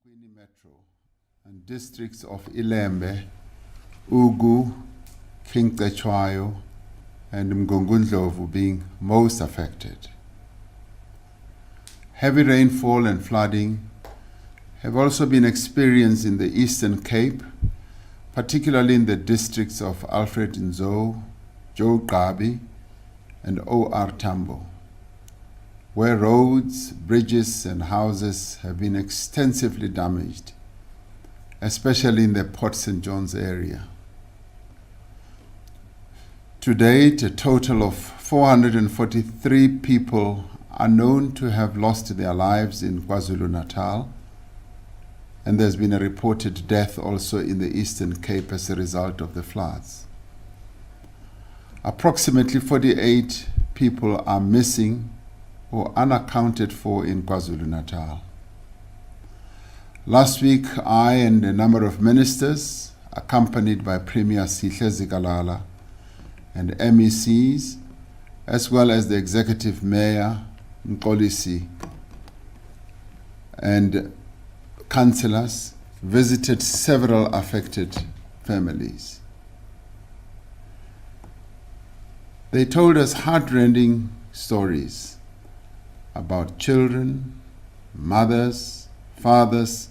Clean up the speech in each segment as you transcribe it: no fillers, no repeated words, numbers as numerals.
eThekwini Metro and districts of Ilembe, Ugu, Kinkechwayo, and Mgungundlovu being most affected. Heavy rainfall and flooding have also been experienced in the Eastern Cape, particularly in the districts of Alfred Nzo, Joe Gabi, and O.R. Tambo, where roads, bridges, and houses have been extensively damaged, especially in the Port St. John's area. To date, a total of 443 people are known to have lost their lives in KwaZulu-Natal, and there's been a reported death also in the Eastern Cape as a result of the floods. Approximately 48 people are missing or unaccounted for in KwaZulu-Natal. Last week, I and a number of ministers, accompanied by Premier Sihle Zikalala and MECs, as well as the Executive Mayor, Nkolisi, and councillors, visited several affected families. They told us heartrending stories about children, mothers, fathers,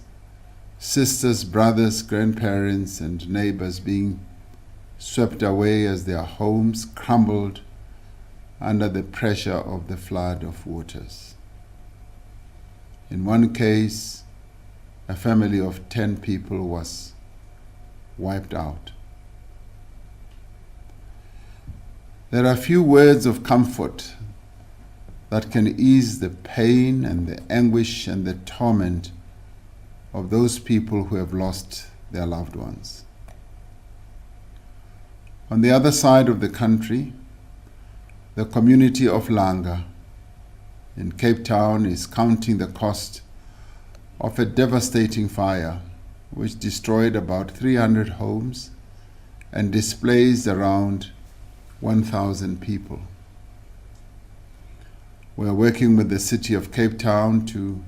sisters, brothers, grandparents, and neighbors being swept away as their homes crumbled under the pressure of the flood of waters. In one case, a family of 10 people was wiped out. There are few words of comfort that can ease the pain and the anguish and the torment of those people who have lost their loved ones. On the other side of the country, the community of Langa in Cape Town is counting the cost of a devastating fire which destroyed about 300 homes and displaced around 1,000 people. We are working with the city of Cape Town to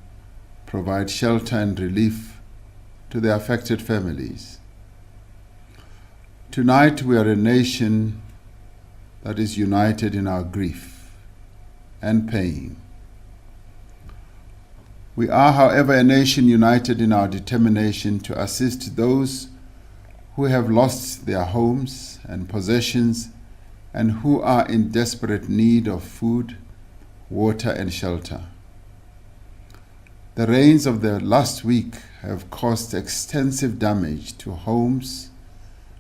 provide shelter and relief to the affected families. Tonight we are a nation that is united in our grief and pain. We are, however, a nation united in our determination to assist those who have lost their homes and possessions and who are in desperate need of food, water, and shelter. The rains of the last week have caused extensive damage to homes,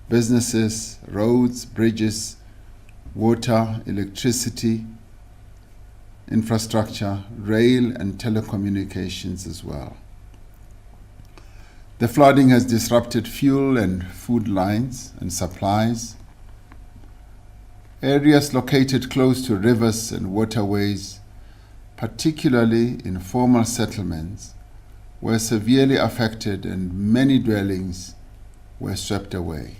businesses, roads, bridges, water, electricity, infrastructure, rail, and telecommunications as well. The flooding has disrupted fuel and food lines and supplies. Areas located close to rivers and waterways, particularly informal settlements, were severely affected and many dwellings were swept away.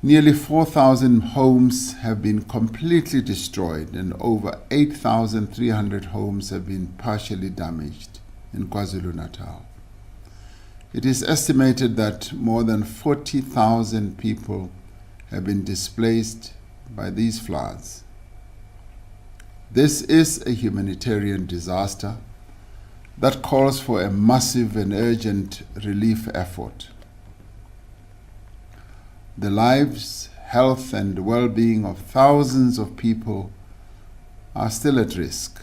Nearly 4,000 homes have been completely destroyed and over 8,300 homes have been partially damaged in KwaZulu-Natal. It is estimated that more than 40,000 people have been displaced by these floods. This is a humanitarian disaster that calls for a massive and urgent relief effort. The lives, health, and well-being of thousands of people are still at risk.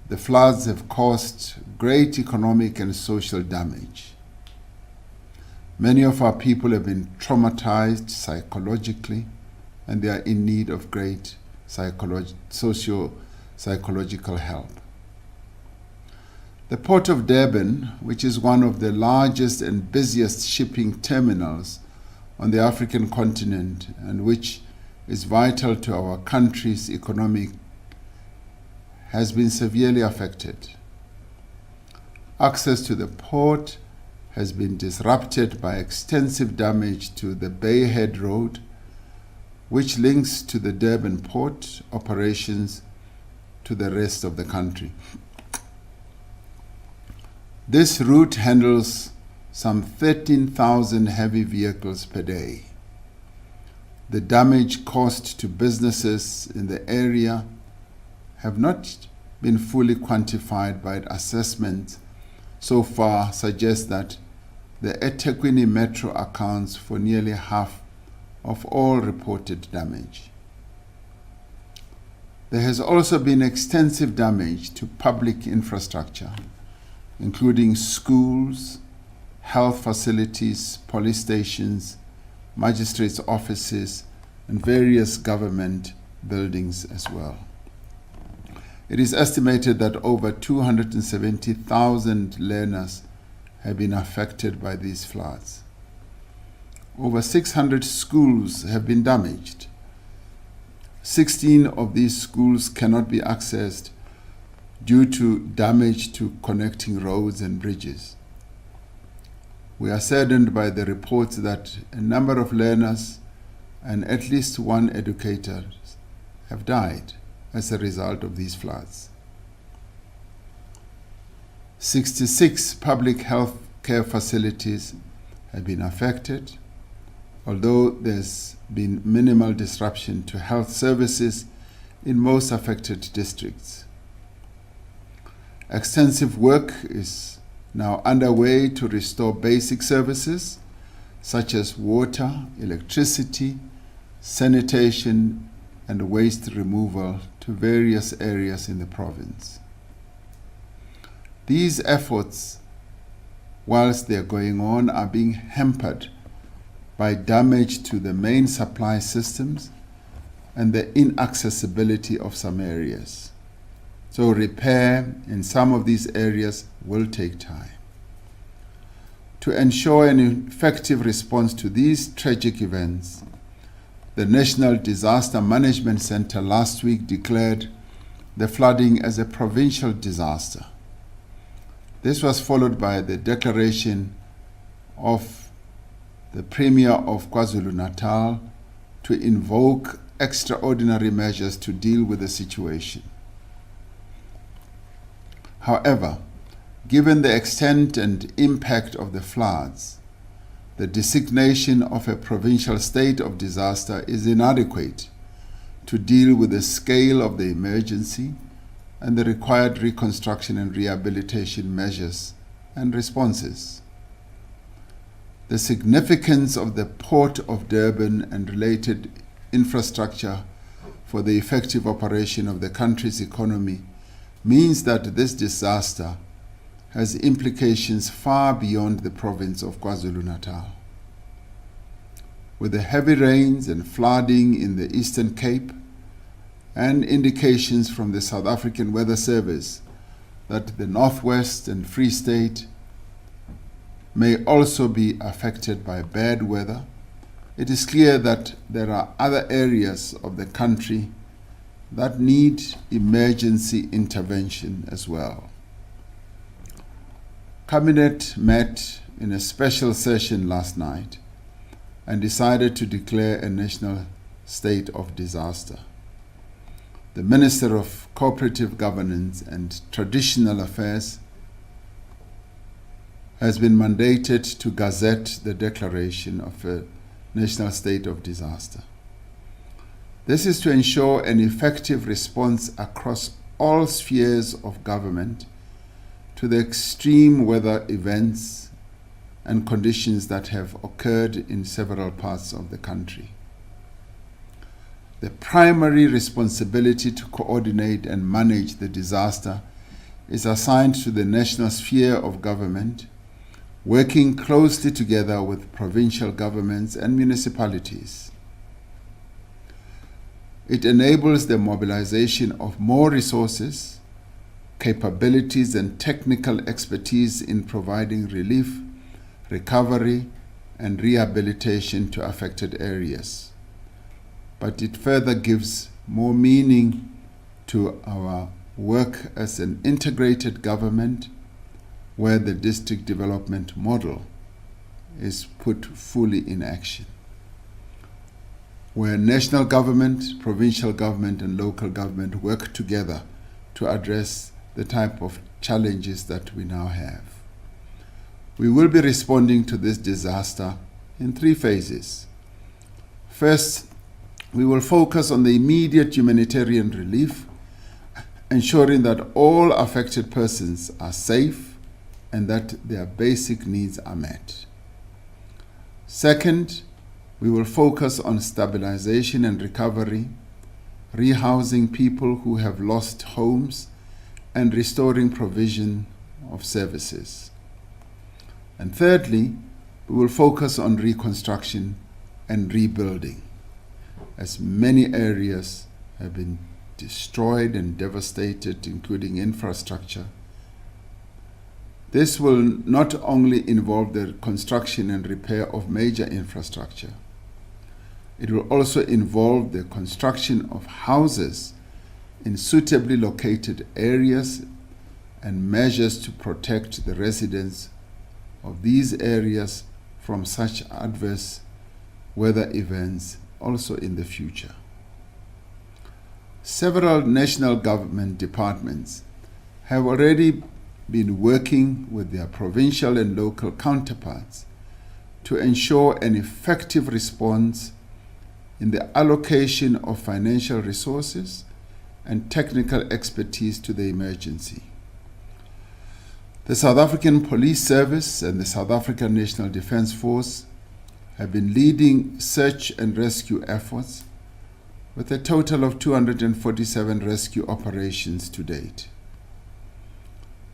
The floods have caused great economic and social damage. Many of our people have been traumatized psychologically, and they are in need of great socio-psychological help. The Port of Durban, which is one of the largest and busiest shipping terminals on the African continent and which is vital to our country's economic, has been severely affected. Access to the port has been disrupted by extensive damage to the Bay Head Road, which links to the Durban port operations to the rest of the country. This route handles some 13,000 heavy vehicles per day. The damage caused to businesses in the area have not been fully quantified, but assessments so far suggest that the eThekwini Metro accounts for nearly half of all reported damage. There has also been extensive damage to public infrastructure, including schools, health facilities, police stations, magistrates' offices, and various government buildings as well. It is estimated that over 270,000 learners have been affected by these floods. Over 600 schools have been damaged. 16 of these schools cannot be accessed due to damage to connecting roads and bridges. We are saddened by the reports that a number of learners and at least one educator have died as a result of these floods. 66 public health care facilities have been affected, although there's been minimal disruption to health services in most affected districts. Extensive work is now underway to restore basic services such as water, electricity, sanitation, and waste removal to various areas in the province. These efforts, whilst they are going on, are being hampered by damage to the main supply systems and the inaccessibility of some areas. So repair in some of these areas will take time. To ensure an effective response to these tragic events, the National Disaster Management Center last week declared the flooding as a provincial disaster. This was followed by the declaration of the Premier of KwaZulu-Natal to invoke extraordinary measures to deal with the situation. However, given the extent and impact of the floods, the designation of a provincial state of disaster is inadequate to deal with the scale of the emergency and the required reconstruction and rehabilitation measures and responses. The significance of the Port of Durban and related infrastructure for the effective operation of the country's economy means that this disaster has implications far beyond the province of KwaZulu-Natal. With the heavy rains and flooding in the Eastern Cape and indications from the South African Weather Service that the Northwest and Free State may also be affected by bad weather, it is clear that there are other areas of the country that need emergency intervention as well. Cabinet met in a special session last night and decided to declare a national state of disaster. The Minister of Cooperative Governance and Traditional Affairs has been mandated to gazette the declaration of a national state of disaster. This is to ensure an effective response across all spheres of government to the extreme weather events and conditions that have occurred in several parts of the country. The primary responsibility to coordinate and manage the disaster is assigned to the national sphere of government, working closely together with provincial governments and municipalities. It enables the mobilization of more resources, capabilities, and technical expertise in providing relief, recovery, and rehabilitation to affected areas. But it further gives more meaning to our work as an integrated government where the district development model is put fully in action, where national government, provincial government, and local government work together to address the type of challenges that we now have. We will be responding to this disaster in 3 phases. First, we will focus on the immediate humanitarian relief, ensuring that all affected persons are safe and that their basic needs are met. Second, we will focus on stabilization and recovery, rehousing people who have lost homes, and restoring provision of services. And thirdly, we will focus on reconstruction and rebuilding, as many areas have been destroyed and devastated, including infrastructure. This will not only involve the construction and repair of major infrastructure, it will also involve the construction of houses in suitably located areas and measures to protect the residents of these areas from such adverse weather events also in the future. Several national government departments have already been working with their provincial and local counterparts to ensure an effective response in the allocation of financial resources and technical expertise to the emergency. The South African Police Service and the South African National Defence Force have been leading search and rescue efforts with a total of 247 rescue operations to date.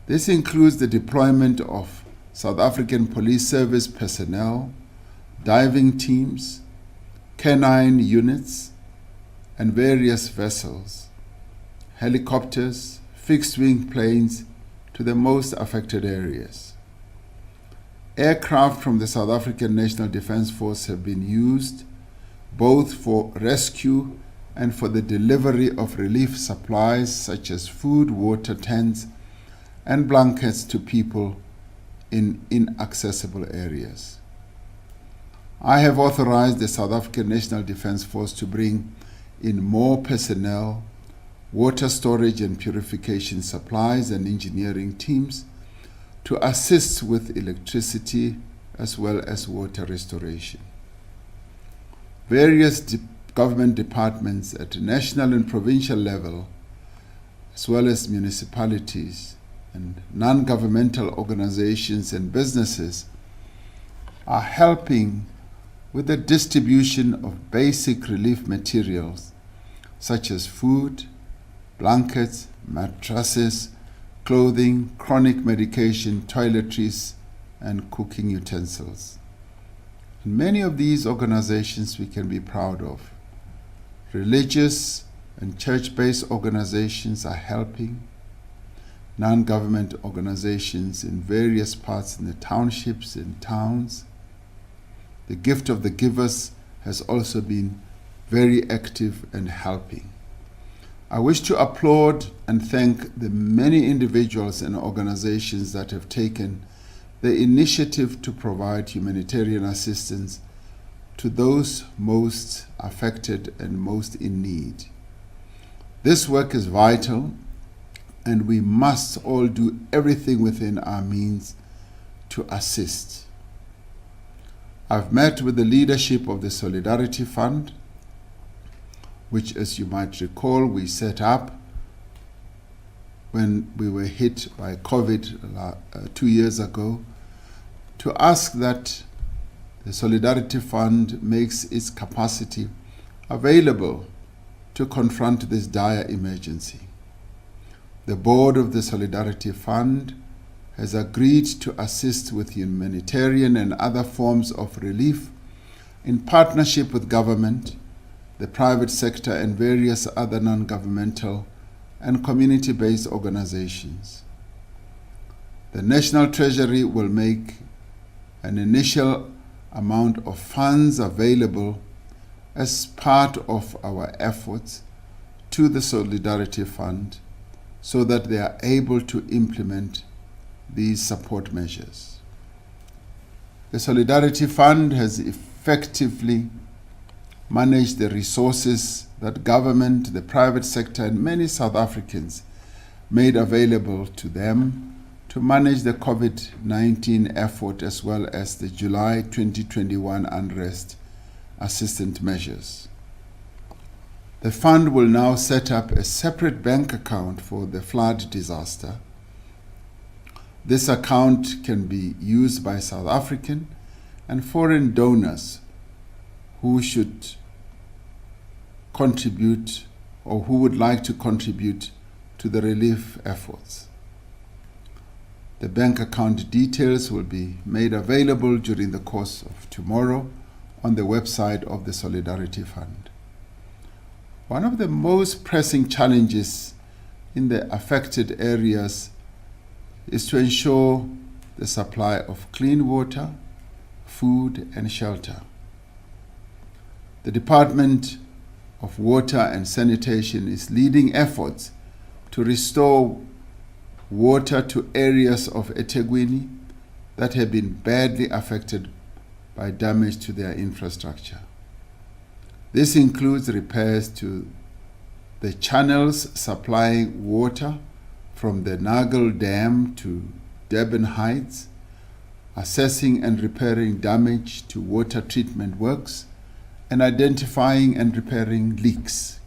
This includes the deployment of South African Police Service personnel, diving teams, canine units, and various vessels, helicopters, fixed-wing planes to the most affected areas. Aircraft from the South African National Defence Force have been used both for rescue and for the delivery of relief supplies such as food, water, tents, and blankets to people in inaccessible areas. I have authorized the South African National Defence Force to bring in more personnel, water storage and purification supplies, and engineering teams to assist with electricity as well as water restoration. Various government departments at national and provincial level, as well as municipalities and non-governmental organizations and businesses, are helping with the distribution of basic relief materials such as food, blankets, mattresses, clothing, chronic medication, toiletries, and cooking utensils. And many of these organizations we can be proud of. Religious and church-based organizations are helping. Non-government organizations in various parts in the townships and towns. The gift of the givers has also been very active and helping. I wish to applaud and thank the many individuals and organizations that have taken the initiative to provide humanitarian assistance to those most affected and most in need. This work is vital, and we must all do everything within our means to assist. I've met with the leadership of the Solidarity Fund, which, as you might recall, we set up when we were hit by COVID 2 years ago, to ask that the Solidarity Fund makes its capacity available to confront this dire emergency. The board of the Solidarity Fund has agreed to assist with humanitarian and other forms of relief in partnership with government, the private sector, and various other non-governmental and community-based organizations. The National Treasury will make an initial amount of funds available as part of our efforts to the Solidarity Fund so that they are able to implement these support measures. The Solidarity Fund has effectively managed the resources that government, the private sector, and many South Africans made available to them to manage the COVID-19 effort as well as the July 2021 unrest assistance measures. The fund will now set up a separate bank account for the flood disaster. This account can be used by South African and foreign donors who should contribute or who would like to contribute to the relief efforts. The bank account details will be made available during the course of tomorrow on the website of the Solidarity Fund. One of the most pressing challenges in the affected areas is to ensure the supply of clean water, food, and shelter. The Department of Water and Sanitation is leading efforts to restore water to areas of eThekwini that have been badly affected by damage to their infrastructure. This includes repairs to the channels supplying water from the Nagle Dam to Durban Heights, assessing and repairing damage to water treatment works, and identifying and repairing leaks.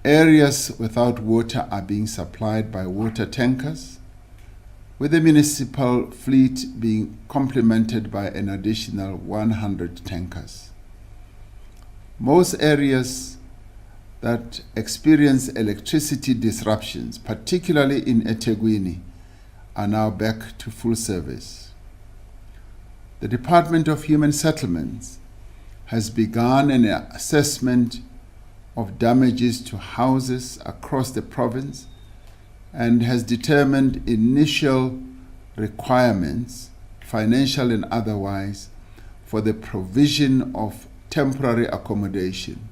Areas without water are being supplied by water tankers, with the municipal fleet being complemented by an additional 100 tankers. Most areas that experience electricity disruptions, particularly in eThekwini, are now back to full service. The Department of Human Settlements has begun an assessment of damages to houses across the province and has determined initial requirements, financial and otherwise, for the provision of temporary accommodation,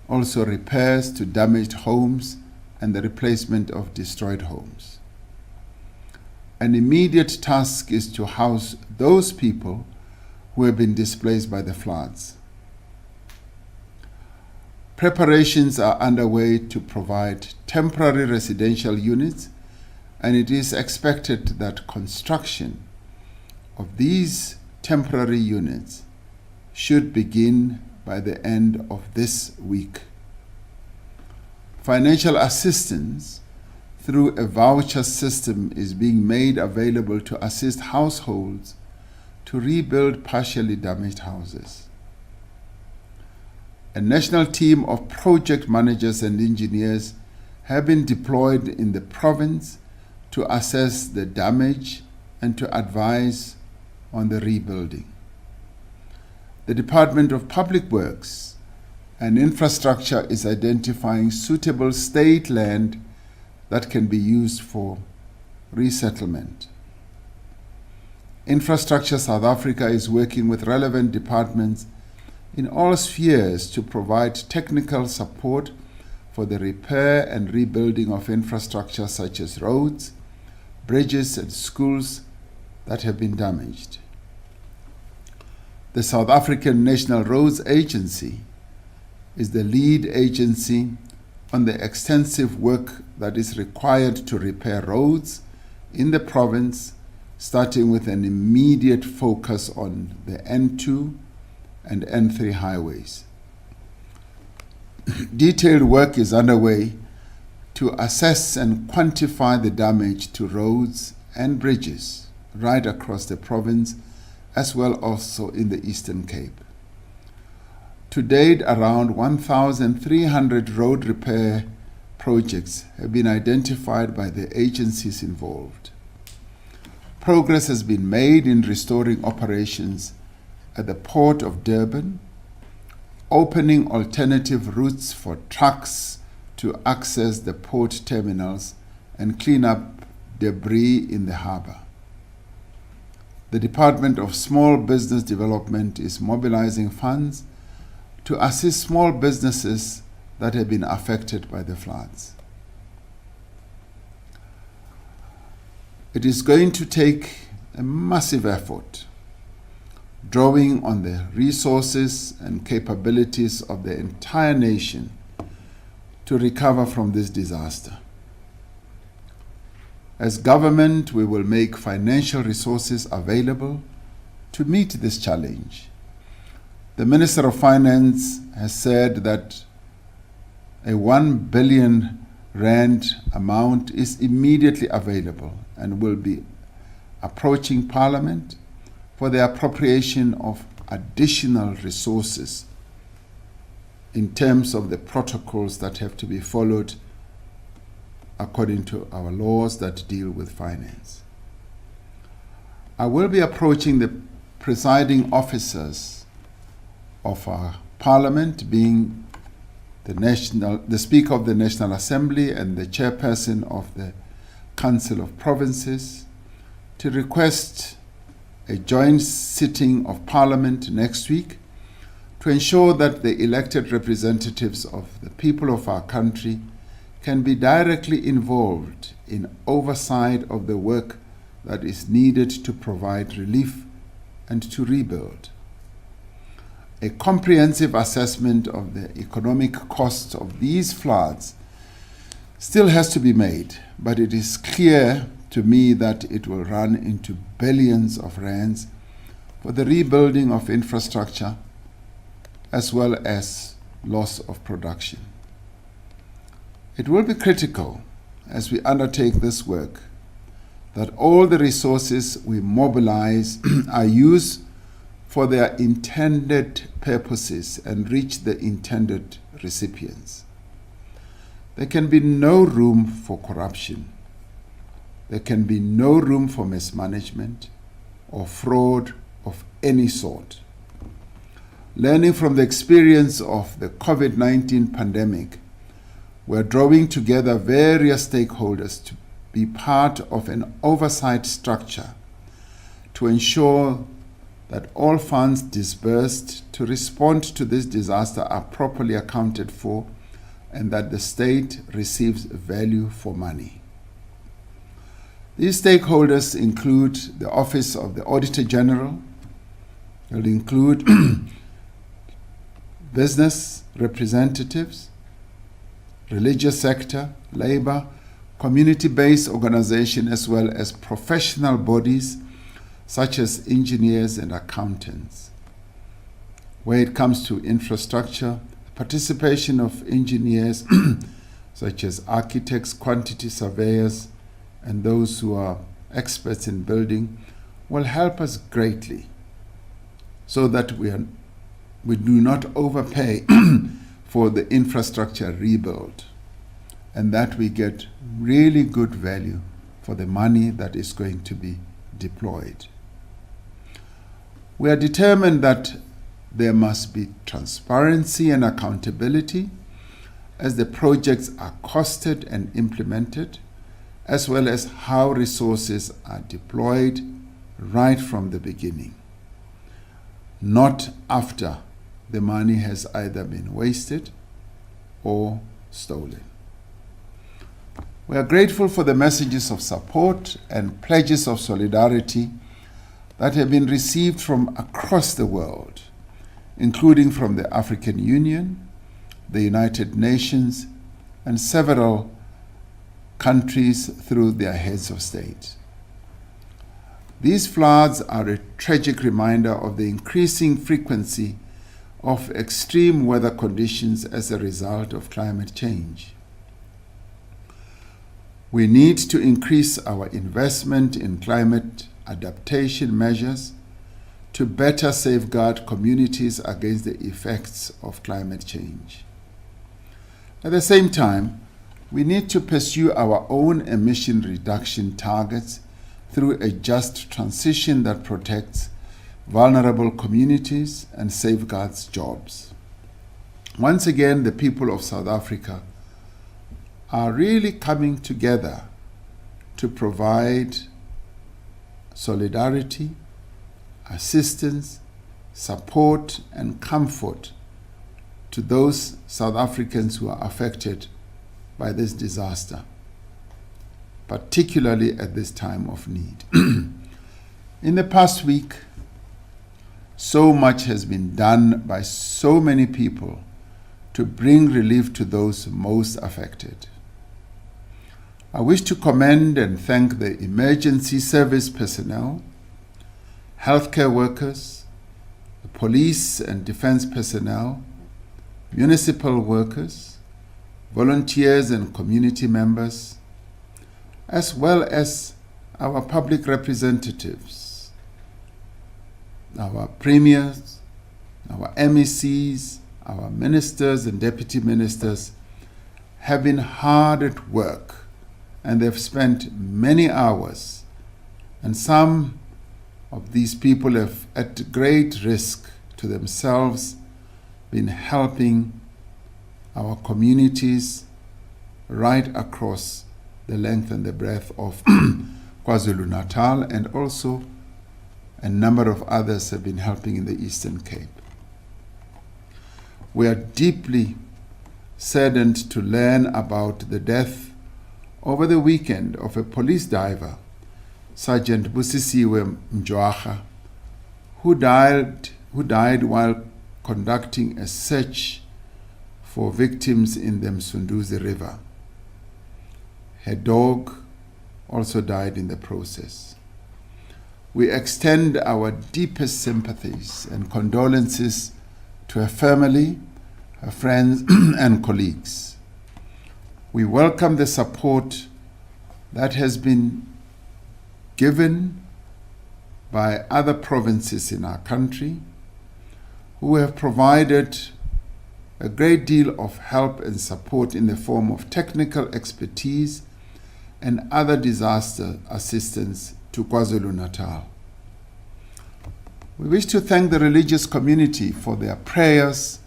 also repairs to damaged homes and the replacement of destroyed homes. An immediate task is to house those people who have been displaced by the floods. Preparations are underway to provide temporary residential units, and it is expected that construction of these temporary units should begin by the end of this week. Financial assistance through a voucher system is being made available to assist households to rebuild partially damaged houses. A national team of project managers and engineers have been deployed in the province to assess the damage and to advise on the rebuilding. The Department of Public Works and Infrastructure is identifying suitable state land that can be used for resettlement. Infrastructure South Africa is working with relevant departments in all spheres to provide technical support for the repair and rebuilding of infrastructure such as roads, bridges, and schools that have been damaged. The South African National Roads Agency is the lead agency on the extensive work that is required to repair roads in the province, starting with an immediate focus on the N2 and N3 highways. Detailed work is underway to assess and quantify the damage to roads and bridges right across the province, as well also in the Eastern Cape. To date, around 1,300 road repair projects have been identified by the agencies involved. Progress has been made in restoring operations at the Port of Durban, opening alternative routes for trucks to access the port terminals and clean up debris in the harbour. The Department of Small Business Development is mobilizing funds to assist small businesses that have been affected by the floods. It is going to take a massive effort, drawing on the resources and capabilities of the entire nation to recover from this disaster. As government, we will make financial resources available to meet this challenge. The Minister of Finance has said that a 1 billion rand amount is immediately available and will be approaching Parliament for the appropriation of additional resources in terms of the protocols that have to be followed according to our laws that deal with finance. I will be approaching the presiding officers of our Parliament, being the Speaker of the National Assembly and the Chairperson of the Council of Provinces, to request a joint sitting of Parliament next week to ensure that the elected representatives of the people of our country can be directly involved in oversight of the work that is needed to provide relief and to rebuild. A comprehensive assessment of the economic costs of these floods still has to be made, but it is clear to me that it will run into billions of rands for the rebuilding of infrastructure as well as loss of production. It will be critical as we undertake this work that all the resources we mobilize are used for their intended purposes and reach the intended recipients. There can be no room for corruption. There can be no room for mismanagement or fraud of any sort. Learning from the experience of the COVID-19 pandemic, we're drawing together various stakeholders to be part of an oversight structure to ensure that all funds disbursed to respond to this disaster are properly accounted for and that the state receives value for money. These stakeholders include the Office of the Auditor General, will include business representatives, religious sector, labor, community-based organization, as well as professional bodies such as engineers and accountants. Where it comes to infrastructure, participation of engineers such as architects, quantity surveyors, and those who are experts in building will help us greatly so that we do not overpay for the infrastructure rebuild and that we get really good value for the money that is going to be deployed. We are determined that there must be transparency and accountability as the projects are costed and implemented, as well as how resources are deployed right from the beginning, not after the money has either been wasted or stolen. We are grateful for the messages of support and pledges of solidarity that have been received from across the world, including from the African Union, the United Nations, and several countries through their heads of state. These floods are a tragic reminder of the increasing frequency of extreme weather conditions as a result of climate change. We need to increase our investment in climate adaptation measures to better safeguard communities against the effects of climate change. At the same time, we need to pursue our own emission reduction targets through a just transition that protects vulnerable communities and safeguards jobs. Once again, the people of South Africa are really coming together to provide solidarity, assistance, support, and comfort to those South Africans who are affected by this disaster, particularly at this time of need. In the past week, so much has been done by so many people to bring relief to those most affected. I wish to commend and thank the emergency service personnel, healthcare workers, the police and defense personnel, municipal workers, volunteers and community members, as well as our public representatives, our premiers, our MECs, our ministers and deputy ministers have been hard at work, and they've spent many hours, and some of these people have, at great risk to themselves, been helping our communities right across the length and the breadth of KwaZulu-Natal, and also a number of others have been helping in the Eastern Cape. We are deeply saddened to learn about the death over the weekend of a police diver, Sergeant Busisiwe Mjwaha, who died while conducting a search for victims in the Msunduzi River. Her dog also died in the process. We extend our deepest sympathies and condolences to her family, her friends, and colleagues. We welcome the support that has been given by other provinces in our country who have provided a great deal of help and support in the form of technical expertise and other disaster assistance to KwaZulu-Natal. We wish to thank the religious community for their prayers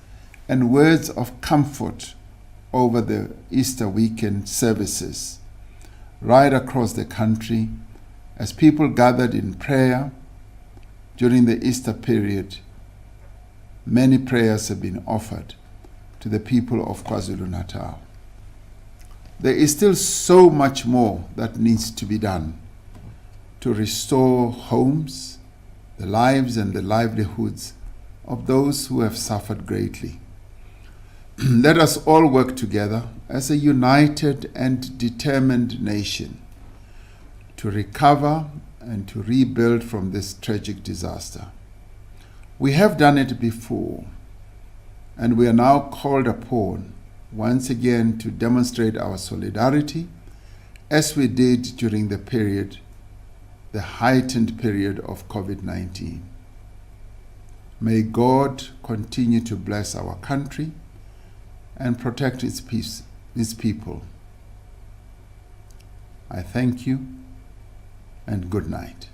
and words of comfort over the Easter weekend services right across the country as people gathered in prayer during the Easter period. Many prayers have been offered to the people of KwaZulu-Natal. There is still so much more that needs to be done to restore homes, the lives and the livelihoods of those who have suffered greatly. Let us all work together as a united and determined nation to recover and to rebuild from this tragic disaster. We have done it before, and we are now called upon once again to demonstrate our solidarity as we did during the heightened period of COVID-19. May God continue to bless our country and protect its people. I thank you and good night.